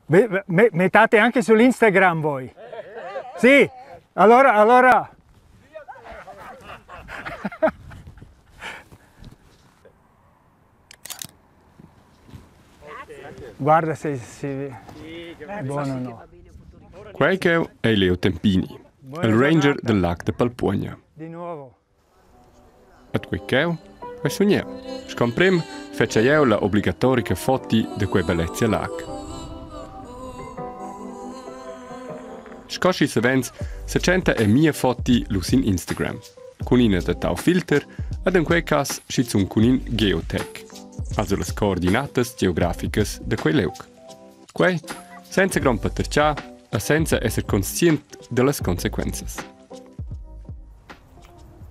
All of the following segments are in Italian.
Mettate anche sull'Instagram voi? Sì, allora. Guarda se è buono o no. Questo è Leo Tempini, il ranger del lac de Palpuogna. Di nuovo. E questo è sognato. Scomprem fece io la obbligatorica foto di quei bellezze lac. Scosci savens, se centa è mia foto su Instagram, con una da tau filter, ed in quel caso c'è con un geotech, also le coordinate geografiche di quei leuc. Quei, senza gran patercià e senza essere consciente delle conseguenze.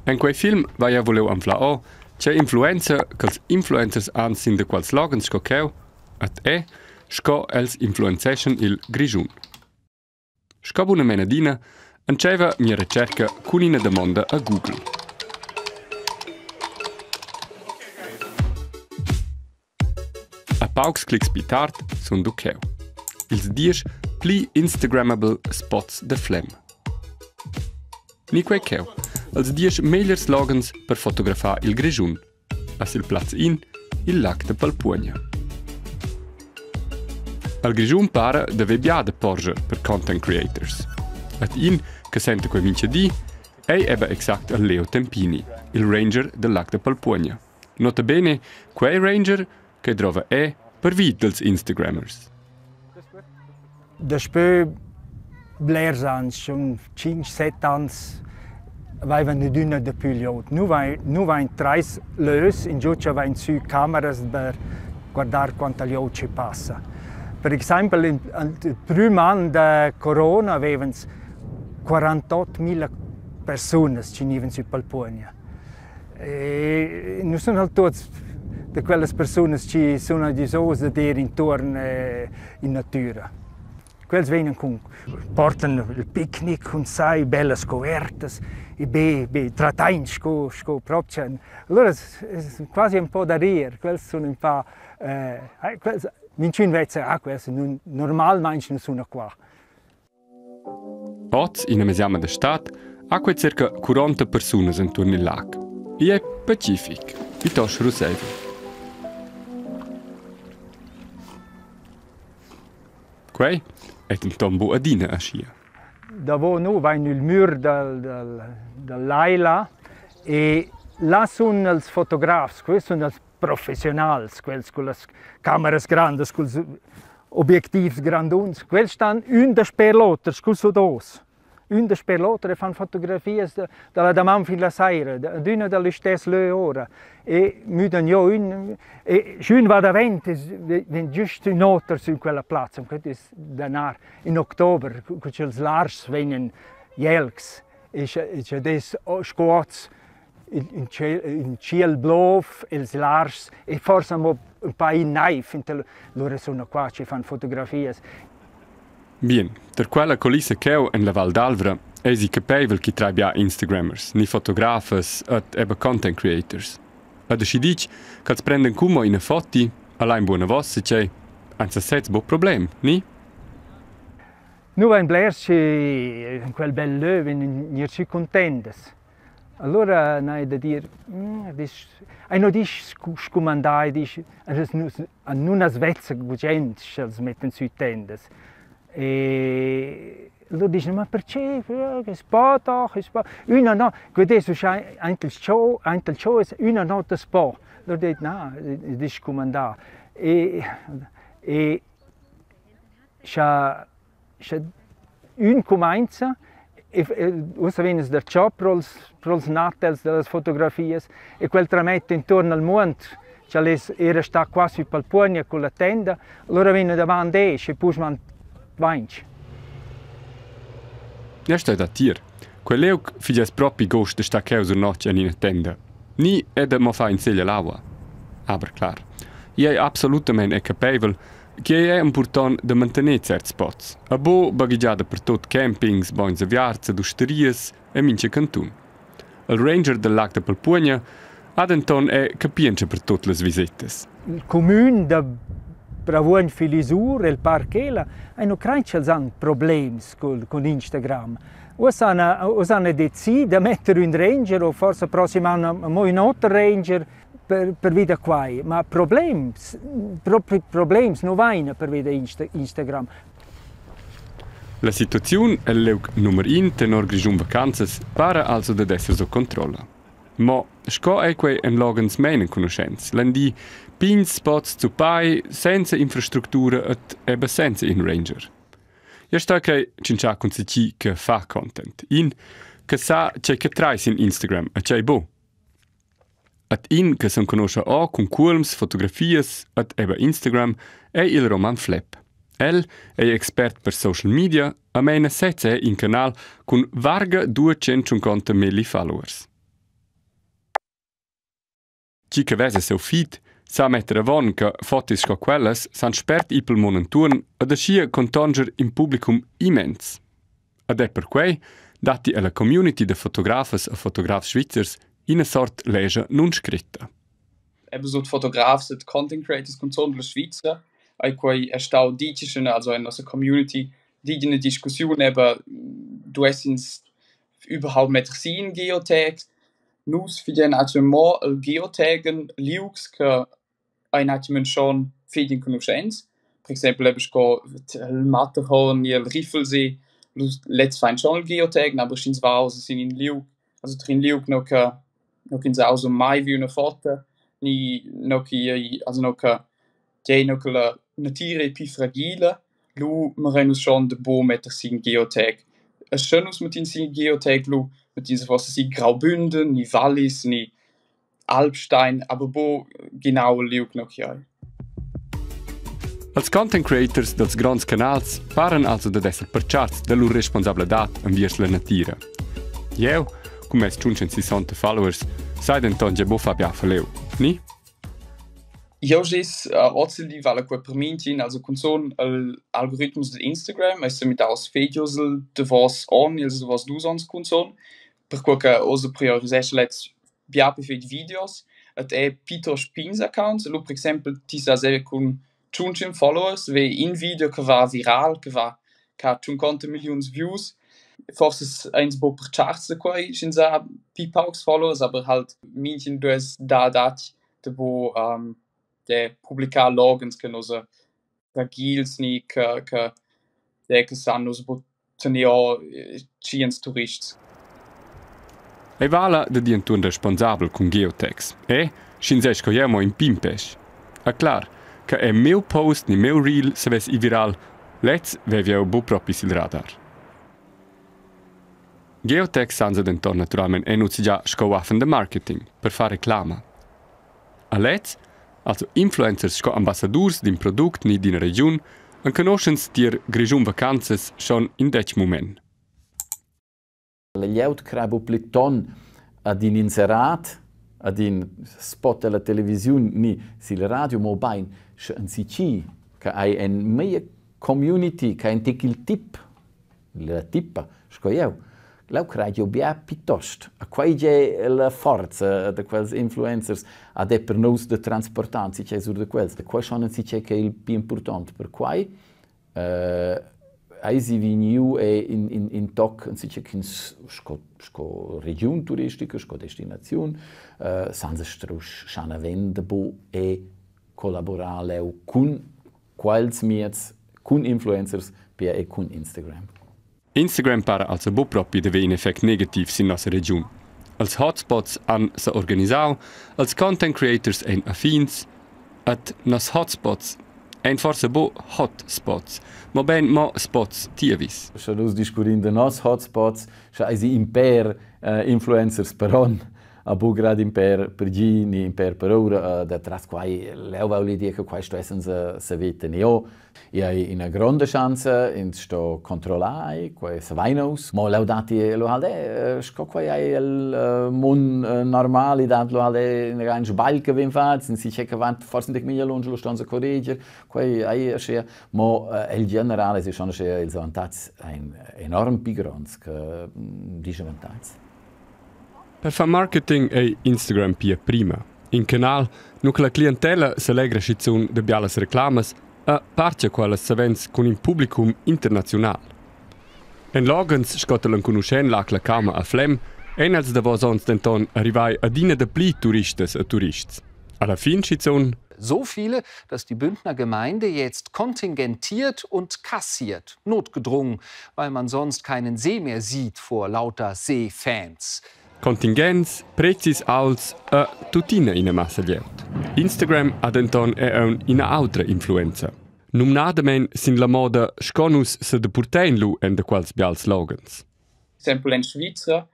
In quel film vai a voler anflare c'è influenza che gli influencers hanno sin de qual slogan scocceu, ed è sco els influenzation il Grigiun. Sco una menadina, anceva mia ricerca con una domanda a Google. A paucs clicks più tard son duceu. Ils 10 pli Instagrammable spots de flem. Ni quei cheu. Els 10 meglio slogans per fotografare il Grigiun, a sil plaz in il lac de Palpuogna. Al Grigiun para deve biade porge per content creators. At in che sente quei vince di, ei ebbe exact al Leo Tempini, il ranger del lac de Palpuogna. Notabene, quei ranger che trova è per vid dels Instagrammers. Després blers anys, schon 5-7 anys, avevano di una di più liot. Nu vain 3 lös, in giù c'avain su cameras per guardare quanto liot ci passa. Per esempio, il primo anno di Corona avevano 48.000 persone che venivano su Palpuogna. E non sono tutti di quelle persone che sono disose di dire intorno in natura. Quelli vengono portano il picnic con sai belle scoperte e trattano proprio. Allora è quasi un po' da ridere, quelli sono un po'. Minci invece, quelli normalmente non sono qua. Oggi, in una de stat, ha circa 40 persone intorno al lac. E è pacific, piuttosto rosevo. Quei è un tombo adina a scia. Da dove noi abbiamo il muro dell'Aila e là sono i fotografi, questi sono i professionali, quelli con le camere grandi, con gli obiettivi grandi. Quelli stanno un da sperlotter, scusa dos. Un da sperlotter fanno fotografie dalla domani fino alla sera, d'una delle stesse ore. E müden io un e schön va davanti, wenn giusto un'altra su quella piazza, questo è danar in ottobre, quando i lars vengono jelks, e c'è des squats in ciel blu, i lars, e forse un po' in naif, loro sono qua, ci fanno fotografie. Bien, per quella colissa che ho in la Val d'Alvra, è si capevole che trabbia Instagrammers, ni fotografes e content creators. Ed si dice che si prendono come una foto, alla in buona voce c'è, anzi se è un problema, ni? Noi abbiamo blerci in quel bel löwe, non ci contenti. Allora noi da dire, non dici scomandare, dici, non a Svezia gente si mettono sui tende. E allora dicono, ma perché? Che spa doch, una no, adesso c'è anche il show, una notte spa. Allora dico, no, dici comandare. E c'è un comincia, e usa viene da ciò per i natels delle fotografie, e quel tramette intorno al mondo. Era sta qua su Palpuogna con la tenda, allora viene davanti e poi man vince. Ja, stai da tir. Quell'euc figes proprio gost de sta causa noce in una tenda. Ni è da mo fa in seglia l'aua. Aber klar, è assolutamente capevole che è important de mantenere certi spots. A bo bagaggiata per tot campings, boins a viarze, osterias e mince cantun. Il ranger del lac de Palpuogna ad Anton è capienza per tutte le visites. Il comune pravuan filisur il parchela e non crein che han problems con Instagram. Hanno deciso di mettere un ranger o forse prossimo anno un altro ranger per vita qua, ma problems non vanno per vita Instagram. La situazione è il numero 1 tenor grigiun vacanzas para also da essere sotto controllo. Ma sco è quei en logens menen conoscenz, l'andi pins spots zu pai senza infrastruttura et eba senza in ranger. Ja sta che cincia con si che fa content, che sa c'è che trais in Instagram a c'è bo. At che son conosce o con culms, fotografias at eba Instagram è il Roman Flep. El è expert per social media a mena sezze in canal con varga 250.000 followers. Chi che vese seu feed sa mettere avon che fotis sco quelles san spert ipel monenturn ad ascia contonger in publicum immens. Ad è per quei dati alla community de fotografes e fotografs svizzers in a sort leja non scritta. Eben so Fotografs und Content Creators kommt so in der Schweiz, quei stau dicischen also in unserer Community die in der Diskussion eben du essens überhaupt mit sin Geotag nus für den also mal Geotagen liux que ein atmen schon für den Connaissance. Per esempio eben sco il Matterhorn il Riffelsee let's find schon Geotagen aber schins war also sind in liu also drin liu noch in so mai wie eine Foto ni noch also noch che noch la natura più fragile lu marenus schon de bo mit sin Geotag es schönus mit sin Geotag lu mit diese was sie Graubünden ni Wallis ni Alpstein aber bo genau liu noch ja. Als content creators dels grands canals paren also da esser perciats de lur responsabilitat enviers la natura. Jeu, cum es 560 followers, sai denton già bo fa bia faleu, ni? Io gis ozel di vala quei permintin, also con son algoritmus de Instagram, es mit aus videos de vos on, ils de vos dusons con son, per quel che osa priorisesce let's bia perfect videos, et è Peter Spins account, lo per esempio ti sa se con 500 followers, ve in video che va viral, che ha 50 milioni views, forse eins bo per charts de quei, sind sa pipaux followers, aber halt minchen dues da dat de bo de publicar logans che nos ragils ni che sanno bo tenio ciens turists. E vala de dientun responsabel con geotags. Scinzesco jemo in pimpesh. A clar, che è meu post ni meu reel se ves i viral, let's vevio bo propis il radar. Geotags sanza denton naturalmente enuzzi già scoaffen de marketing, per fare reclama. A let's, also influencers sco ambassadors din product ni din region, en conoscens dir grigiun vacanzas schon in dec moment. La lleut crebo pliton ad in inserat, ad in spot alla televisione ni sil radio mobile, en sici, che hai en meia community, che hai il tip, la tippa, sco eu. Lau credo bia piuttosto, a quai è la forza di quels influencers, ad è per noi de transpartanza, c'è sur de quels. Quai sono si c'è che è il più importante, per quai si veniu e in toc, si c'è che sco region turistica, sco destinazione, senza strusch, shana vende bo e collaborare con quels miets, con influencers, per e con Instagram. Instagram para also bo propi deve in effect negativ sin nostra region. Als hotspots han sa organisau, als content creators en affins, at nos hotspots en forse bo hotspots, ma ben mo spots tievis. Se nos discurin de nos hotspots, se eisi imper influencers per on, a bo grad imper per gi, ni imper per ora, da tras quai leu vauli dir che quai sto essen se vete neo. E hai una grande chance in sto controllai, quai se vainos, ma leu dati lo halde, sco quai hai il mon normali dat lo halde in ein sbalke vin fats, in si che vant forse de miglia longe lo stanza corriger, quai hai sche, ma il generale si schon sche il vantats ein enorm pigrons che dice vantats. Per fare marketing è Instagram pia prima. In canal, nu che la clientela se legra schizzun de bialas reclamas, a parte quella savens con un publicum internazionale. En Logens scottelan conoscen la cama a Flem, en als davos ons denton arrivai a dina de pli turistes a turists. Alla fin schizon so viele, dass die Bündner Gemeinde jetzt kontingentiert und kassiert, notgedrungen, weil man sonst keinen See mehr sieht vor lauter Seefans. Kontingenz, prezis als a tutina ina massa liet. Instagram ha denton un ina altra influenza. Numnadamen sin la moda sconus se de purtein lu en de quals bials slogans. Exempel in Schweizer,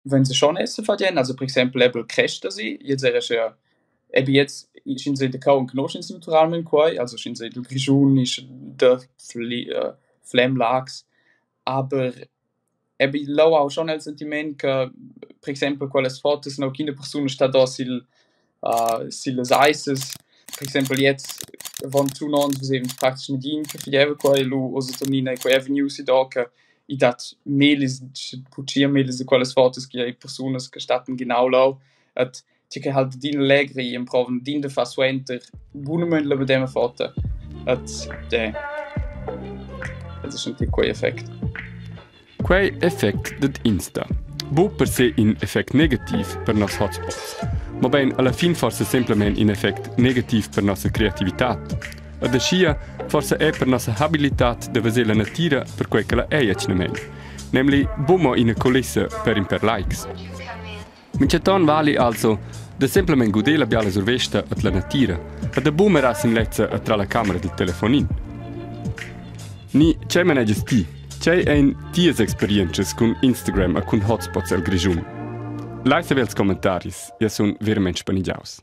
wenn sie schon essen verdienen, also per exempel eben Käster sie, jetzt ja, eben jetzt sind sie in der Kau und Knochen sind naturalmente quai, also sind sie in der Grischun, ist der Flammlags, aber eben lau auch schon ein Sentiment, que per exempel quelles Fotos noch keine Person sta da sil Eises, per exempel jetzt von zu uns wir eben praktisch nicht in für jeden quai lu also tonina quai avenue si da que i dat melis puchia melis quelles Fotos que personas que statten genau lau at che halt din legri in proven din de fasuenter bunemen le dem foto at de das ist ein quai effekt. Quei effekt det Insta. Bu per se in effekt negativ per nos hotspots. Ma ben alla fin forse semplament in effekt negativ per nossa creativitat. Ad ascia forse è per nossa habilitat de vese la natura per quei che la eiacnemen. Nemli bumo in a colissa per imper likes. Minceton vali also de semplament gude la biala survesta at la natura, ad de bumera sin lezza tra la camera del telefonin. Ni c'è maneges ti. C'è ein ties experiences con Instagram e con hotspots al Grischun. Leise vel commentaris, ja sun verament spanigiaus.